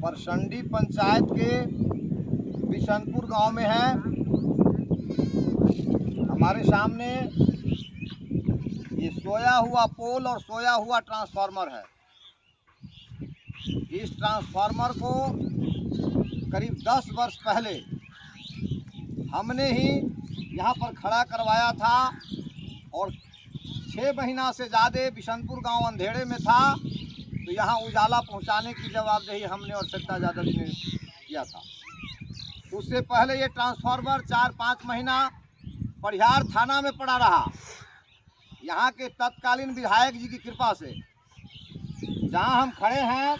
परसंडी पंचायत के बिशनपुर गांव में है। हमारे सामने ये सोया हुआ पोल और सोया हुआ ट्रांसफार्मर है। इस ट्रांसफार्मर को करीब 10 वर्ष पहले हमने ही यहाँ पर खड़ा करवाया था और 6 महीना से ज़्यादा बिशनपुर गांव अंधेरे में था, तो यहाँ उजाला पहुँचाने की जवाबदेही हमने और सत्ता यादव जी ने किया था। उससे पहले ये ट्रांसफार्मर 4-5 महीना परिहार थाना में पड़ा रहा। यहाँ के तत्कालीन विधायक जी की कृपा से जहाँ हम खड़े हैं,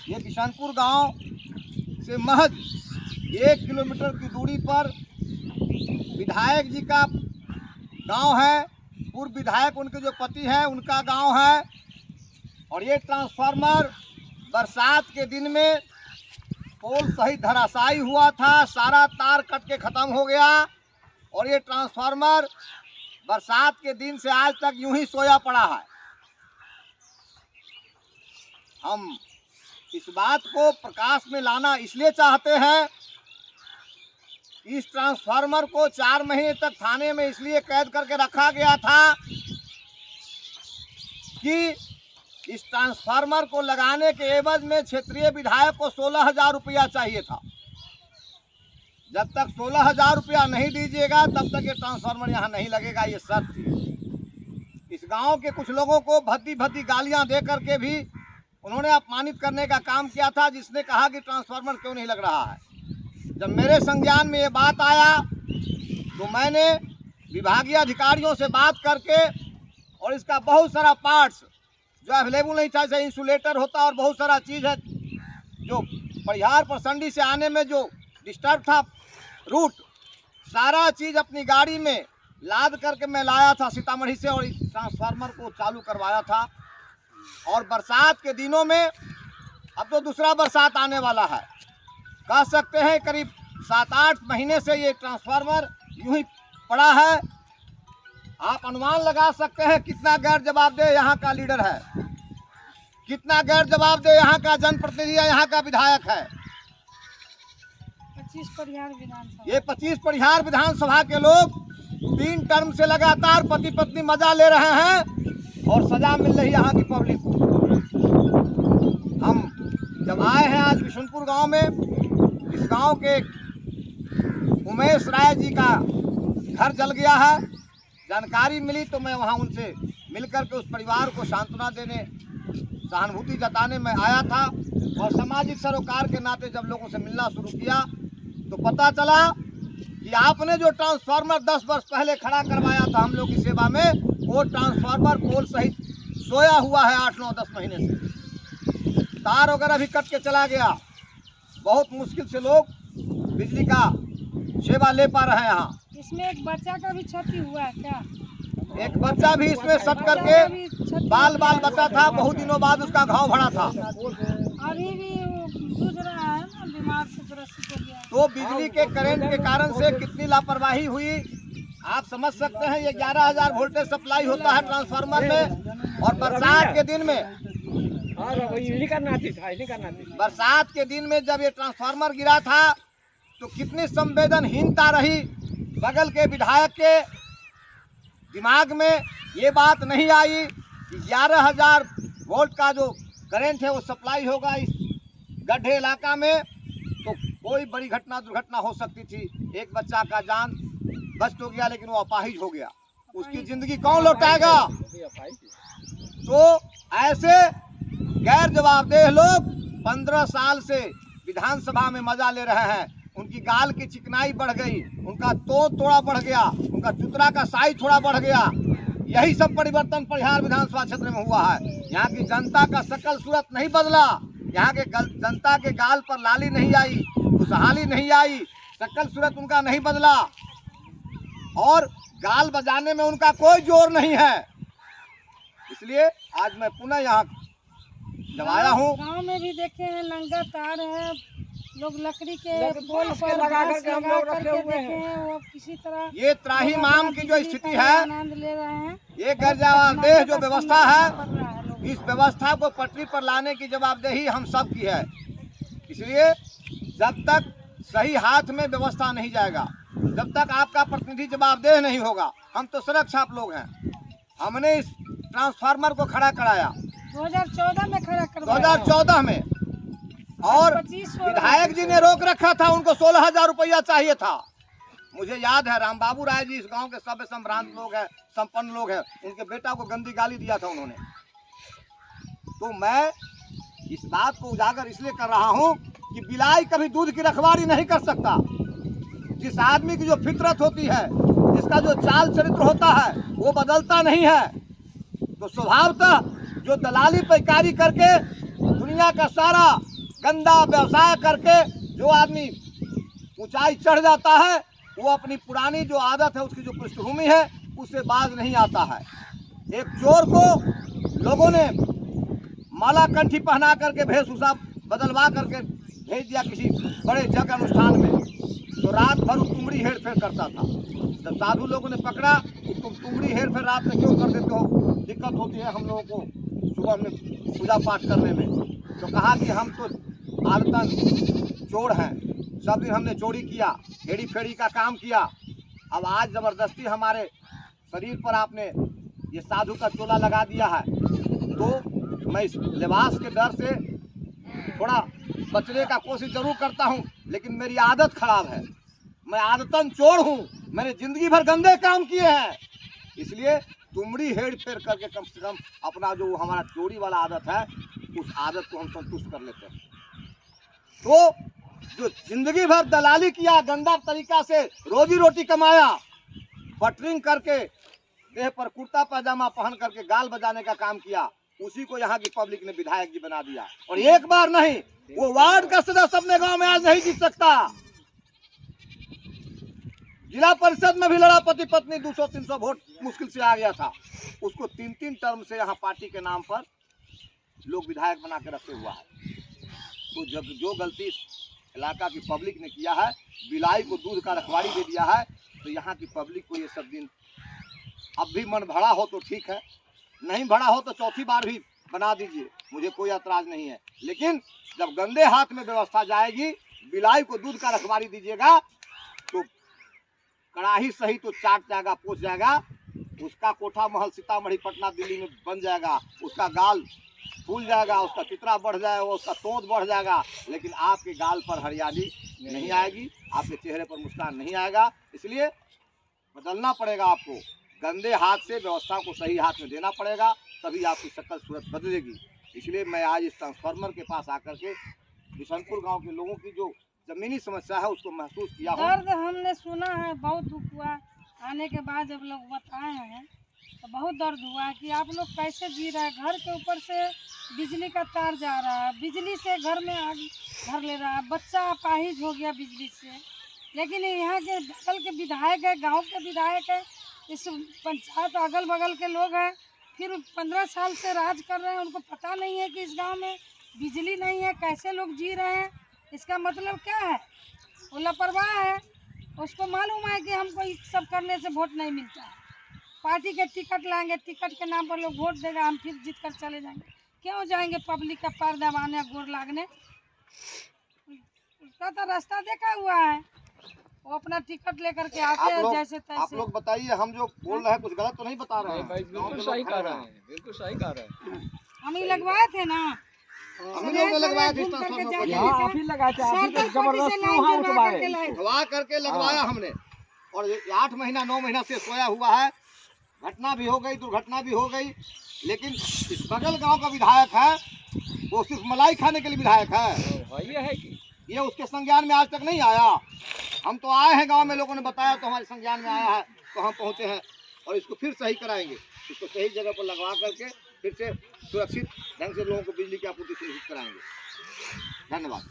ये बिशनपुर गांव से महज 1 किलोमीटर की दूरी पर विधायक जी का गांव है। पूर्व विधायक उनके जो पति हैं उनका गांव है। और ये ट्रांसफार्मर बरसात के दिन में पोल सही धराशायी हुआ था, सारा तार कट के ख़त्म हो गया और ये ट्रांसफार्मर बरसात के दिन से आज तक यूं ही सोया पड़ा है। हम इस बात को प्रकाश में लाना इसलिए चाहते हैं, इस ट्रांसफार्मर को 4 महीने तक थाने में इसलिए कैद करके रखा गया था कि इस ट्रांसफार्मर को लगाने के एवज में क्षेत्रीय विधायक को 16,000 रुपया चाहिए था। जब तक 16,000 रुपया नहीं दीजिएगा तब तक ये ट्रांसफार्मर यहाँ नहीं लगेगा, ये शर्त थी। इस गांव के कुछ लोगों को भद्दी भद्दी गालियां दे करके भी उन्होंने अपमानित करने का काम किया था, जिसने कहा कि ट्रांसफार्मर क्यों नहीं लग रहा है। जब मेरे संज्ञान में ये बात आया तो मैंने विभागीय अधिकारियों से बात करके और इसका बहुत सारा पार्ट्स जो अवेलेबल नहीं था, जैसे इंसुलेटर होता और बहुत सारा चीज़ है जो परिहार परसंडी से आने में जो डिस्टर्ब था रूट, सारा चीज़ अपनी गाड़ी में लाद करके मैं लाया था सीतामढ़ी से और इस ट्रांसफार्मर को चालू करवाया था। और बरसात के दिनों में, अब तो दूसरा बरसात आने वाला है, कह सकते हैं करीब 7-8 महीने से ये ट्रांसफार्मर यूं ही पड़ा है। आप अनुमान लगा सकते हैं कितना गैर जवाबदेह यहाँ का लीडर है, कितना गैर जवाबदेह यहाँ का जनप्रतिनिधि है, यहाँ का विधायक है। 25 परिहार विधानसभा, ये 25 परिहार विधानसभा के लोग 3 टर्म से लगातार पति पत्नी मजा ले रहे हैं और सजा मिल रही है यहाँ की पब्लिक को। हम जब आए हैं आज बिशनपुर गांव में, इस गांव के उमेश राय जी का घर जल गया है। जानकारी मिली तो मैं वहां उनसे मिलकर के उस परिवार को सांत्वना देने, सहानुभूति जताने में आया था। और सामाजिक सरोकार के नाते जब लोगों से मिलना शुरू किया तो पता चला कि आपने जो ट्रांसफार्मर 10 वर्ष पहले खड़ा करवाया था हम लोग की सेवा में, वो ट्रांसफार्मर पोल सहित सोया हुआ है 8-9-10 महीने से। तार वगैरह भी कट के चला गया। बहुत मुश्किल से लोग बिजली का सेवा ले पा रहे हैं यहाँ। इसमें एक बच्चा का भी क्षति हुआ है क्या? एक बच्चा भी इसमें सट करके बाल बचा था, बहुत दिनों बाद उसका घाव भरा था। अभी भी जूझ रहा है ना, बीमार से ग्रसित हो गया। तो बिजली के करंट के कारण से कितनी लापरवाही हुई आप समझ सकते हैं। ये 11,000 वोल्टेज सप्लाई होता है ट्रांसफार्मर में, और बरसात के दिन में बरसात के दिन में जब ये ट्रांसफार्मर गिरा था तो कितनी संवेदनहीनता रही। बगल के विधायक के दिमाग में ये बात नहीं आई कि 11,000 वोल्ट का जो करंट है वो सप्लाई होगा इस गड्ढे इलाका में, तो कोई बड़ी घटना दुर्घटना हो सकती थी। एक बच्चा का जान बच तो गया लेकिन वो अपाहिज हो गया, उसकी जिंदगी कौन लौटाएगा। तो ऐसे गैर जवाबदेह लोग 15 साल से विधानसभा में मजा ले रहे हैं। उनकी गाल की चिकनाई बढ़ गई, उनका तोड़ थोड़ा बढ़ गया, उनका चुतरा का साइज थोड़ा बढ़ गया। यही सब परिवर्तन परिहार विधानसभा क्षेत्र में हुआ है। यहाँ की जनता का शकल सूरत नहीं बदला, यहाँ के जनता के गाल पर लाली नहीं आई, खुशहाली नहीं आई, शकल सूरत उनका नहीं बदला और गाल बजाने में उनका कोई जोर नहीं है। इसलिए आज मैं पुनः यहाँ जब आया हूँ। गाँव में भी देखे हैं नंगा तार है, लोग लकड़ी के पोल पर लगा करके देखे हैं, वो किसी तरह ये त्राहिमाम की जो स्थिति है, आनंद ले रहे हैं। ये गैर जवाबदेह जो व्यवस्था है, इस व्यवस्था को पटरी पर लाने की जवाबदेही हम सब की है। इसलिए जब तक सही हाथ में व्यवस्था नहीं जाएगा, जब तक आपका प्रतिनिधि जवाबदेह नहीं होगा, हम तो सड़क छाप लोग हैं। हमने इस ट्रांसफार्मर को खड़ा कराया 2014 में खड़ा करवाया। 2014 में, और 25 विधायक जी ने रोक रखा था, उनको 16,000 रुपया चाहिए था। मुझे याद है राम बाबू राय जी इस गांव के सभ्य संभ्रांत लोग हैं, संपन्न लोग हैं, उनके बेटा को गंदी गाली दिया था उन्होंने। तो मैं इस बात को उजागर इसलिए कर रहा हूं कि बिलाई कभी दूध की रखवाली नहीं कर सकता। जिस आदमी की जो फितरत होती है, जिसका जो चाल चरित्र होता है, वो बदलता नहीं है। तो स्वभावतः जो दलाली पैकारी करके दुनिया का सारा गंदा व्यवसाय करके जो आदमी ऊंचाई चढ़ जाता है, वो अपनी पुरानी जो आदत है, उसकी जो पृष्ठभूमि है, उससे बाज नहीं आता है। एक चोर को लोगों ने माला कंठी पहना करके वेशभूषा बदलवा करके भेज दिया किसी बड़े जग अनुष्ठान में, तो रात भर वो तुमड़ी हेर फेर करता था। जब साधु लोगों ने पकड़ा कि तुम तुमड़ी हेर फेर रात में क्यों कर देते हो, दिक्कत होती है हम लोगों को सुबह में पूजा पाठ करने में, तो कहा कि हम तो आदतन चोर हैं, सब दिन हमने चोरी किया, हेड़ी फेड़ी का काम किया, अब आज ज़बरदस्ती हमारे शरीर पर आपने ये साधु का चोला लगा दिया है, तो मैं इस लिबास के डर से थोड़ा बचने का कोशिश जरूर करता हूँ, लेकिन मेरी आदत खराब है। मैं आदतन चोर हूँ, मैंने जिंदगी भर गंदे काम किए हैं, इसलिए तुमड़ी हेड़ फेर करके कम से कम अपना जो हमारा चोरी वाला आदत है, उस आदत को हम संतुष्ट कर लेते हैं। तो जो जिंदगी भर दलाली किया, गंदा तरीका से रोजी रोटी कमाया, बटरिंग करके देह पर कुर्ता पैजामा पहन करके गाल बजाने का काम किया, उसी को यहाँ की पब्लिक ने विधायक जी बना दिया। और एक बार नहीं, वो वार्ड का सदस्य अपने गांव में आज नहीं जीत सकता। जिला परिषद में भी लड़ा पति पत्नी, 200-300 वोट मुश्किल से आ गया था, उसको 3-3 टर्म से यहाँ पार्टी के नाम पर लोग विधायक बना के रखे हुआ है। तो जब जो गलती इलाका की पब्लिक ने किया है, बिलाई को दूध का रखवाली दे दिया है, तो यहाँ की पब्लिक को ये सब दिन अब भी मन भरा हो तो ठीक है, नहीं भरा हो तो चौथी बार भी बना दीजिए, मुझे कोई ऐतराज नहीं है। लेकिन जब गंदे हाथ में व्यवस्था जाएगी, बिलाई को दूध का रखवाली दीजिएगा, तो कड़ाही सही तो चाट जाएगा, पोछ जाएगा, उसका कोठा महल सीतामढ़ी पटना दिल्ली में बन जाएगा, उसका गाल फूल जाएगा, उसका चित्रा बढ़ जाएगा, उसका तोंद बढ़ जाएगा, लेकिन आपके गाल पर हरियाली नहीं आएगी, आपके चेहरे पर मुस्कान नहीं आएगा। इसलिए बदलना पड़ेगा आपको, गंदे हाथ से व्यवस्था को सही हाथ में देना पड़ेगा, तभी आपकी शक्ल सूरत बदलेगी। इसलिए मैं आज इस ट्रांसफार्मर के पास आकर के बिशनपुर गांव के लोगों की जो जमीनी समस्या है उसको महसूस किया हूं। दर्द हमने सुना है, बहुत दुख हुआ। आने के बाद जब लोग बताए हैं तो बहुत दर्द हुआ कि आप लोग कैसे जी रहे हैं। घर के ऊपर से बिजली का तार जा रहा है, बिजली से घर में आग भर ले रहा है, बच्चा अपाहिज हो गया बिजली से। लेकिन यहाँ के बगल के विधायक है, गांव के विधायक है, इस पंचायत अगल बगल के लोग हैं, फिर 15 साल से राज कर रहे हैं, उनको पता नहीं है कि इस गांव में बिजली नहीं है, कैसे लोग जी रहे हैं। इसका मतलब क्या है? वो लापरवाह है, उसको मालूम है कि हमको ये सब करने से वोट नहीं मिलता है। पार्टी के टिकट लाएंगे, टिकट के नाम पर लोग वोट देगा, हम फिर जीत कर चले जाएंगे। क्यों जाएंगे पब्लिक का पैर दबाने, गोर लागने? उसका तो रास्ता देखा हुआ है, वो अपना टिकट लेकर के आते हैं जैसे तैसे। आप लोग बताइए, हम जो बोल रहे हैं कुछ गलत तो नहीं बता रहे हैं? बिल्कुल सही कह रहे हैं, बिल्कुल सही कह रहे हैं। हम ही लगवाए थे ना, हम लोग ने लगवाया थे ट्रांसफार्मर को, आप ही लगाए थे, आप ही तो जबरदस्ती वहाँ उठवाए, उठवा करके लगवाया हमने। और 8 महीना 9 महीना से सोया हुआ है, घटना भी हो गई, दुर्घटना भी हो गई, लेकिन इस बगल गांव का विधायक है, वो सिर्फ मलाई खाने के लिए विधायक है। ये है कि ये उसके संज्ञान में आज तक नहीं आया। हम तो आए हैं, गांव में लोगों ने बताया तो हमारे संज्ञान में आया है, तो हम पहुंचे हैं और इसको फिर सही कराएंगे, इसको सही जगह पर लगवा करके फिर से सुरक्षित ढंग से लोगों को बिजली की आपूर्ति सुनिश्चित कराएंगे। धन्यवाद।